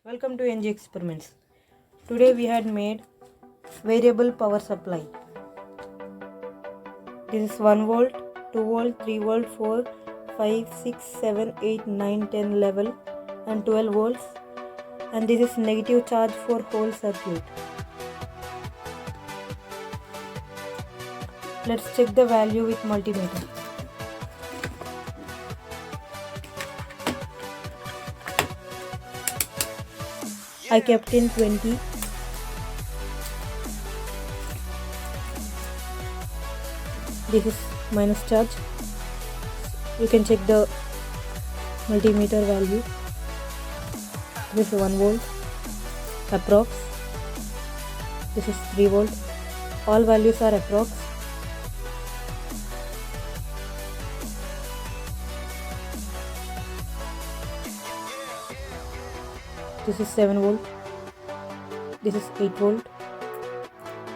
Welcome to NG Experiments. Today we had made variable power supply. This is 1 volt, 2 volt, 3 volt, 4, 5, 6, 7, 8, 9, 10 level and 12 volts, and this is negative charge for whole circuit. Let's check the value with multimeter. I kept in 20. This is minus charge. You can check the multimeter value. This is 1 volt approx. This is 3 volt. All values are approx. This is 7 volt. This is 8 volt.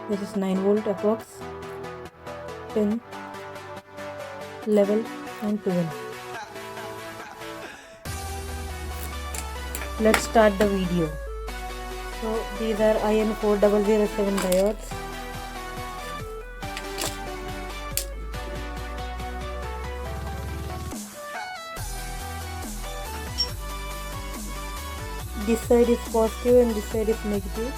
This is 9 volt approx. 10, 11 and 12. Let's start the video. So these are IN4007 diodes. This side is positive and this side is negative.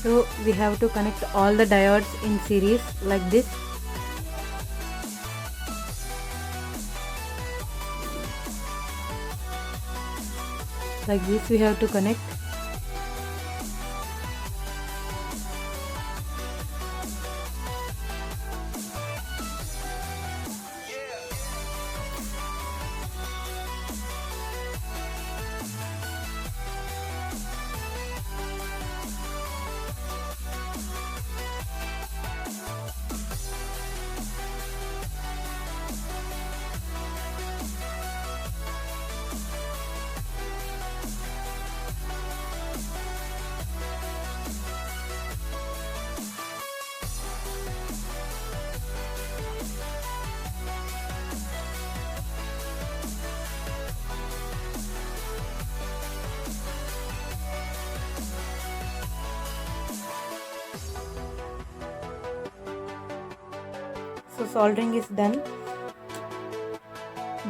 So we have to connect all the diodes in series like this. Like this we have to connect. So soldering is done.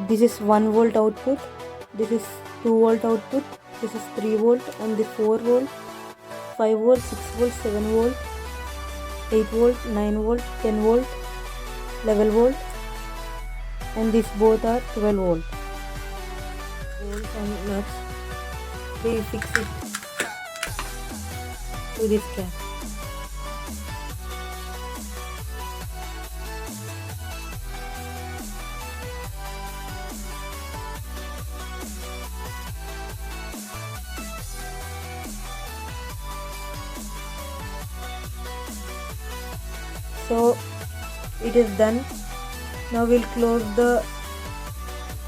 This is 1 volt output, this is 2 volt output, this is 3 volt and this 4 volt, 5 volt, 6 volt, 7 volt, 8 volt, 9 volt, 10 volt, 11 volt, and these both are 12 volt. Bolts and nuts, we fix it to this cap. So it is done. Now we'll close the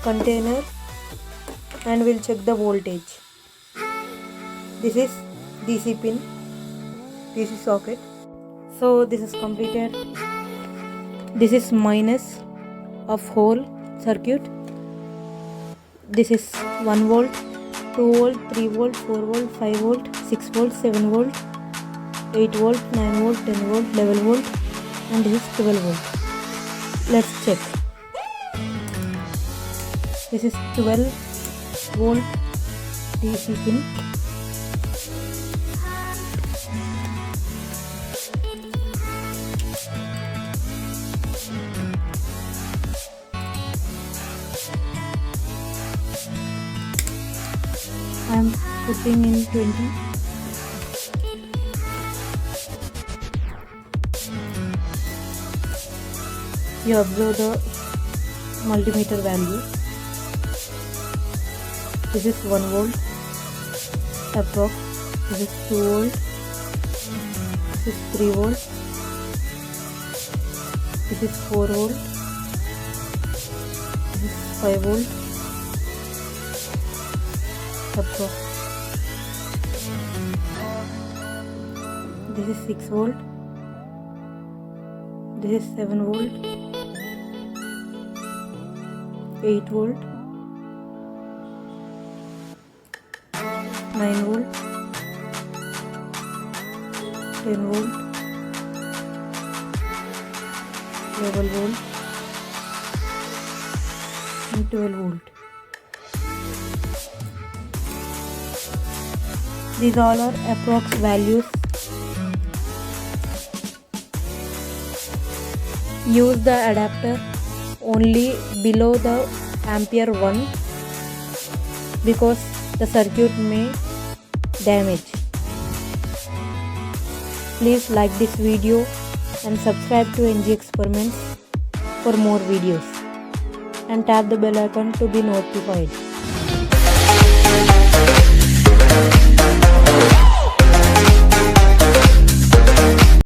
container and we'll check the voltage. This is DC pin, DC socket. So this is completed. This is minus of whole circuit. This is 1 volt, 2 volt, 3 volt, 4 volt, 5 volt, 6 volt, 7 volt, 8 volt, 9 volt, 10 volt, 11 volt, and this is 12 volt. Let's check. This is 12 volt DC pin. I am putting in 20. You observe the multimeter value. This is 1 volt approx. This is 2 volt. This is 3 volt. This is 4 volt. This is 5 volt approx. This is 6 volt. This is 7 volt. 8 volt, 9 volt, 10 volt, 11 volt and 12 volt. These all are approx values. Use the adapter only below the ampere 1 because the circuit may damage. Please like this video and subscribe to NG Experiments for more videos and tap the bell icon to be notified.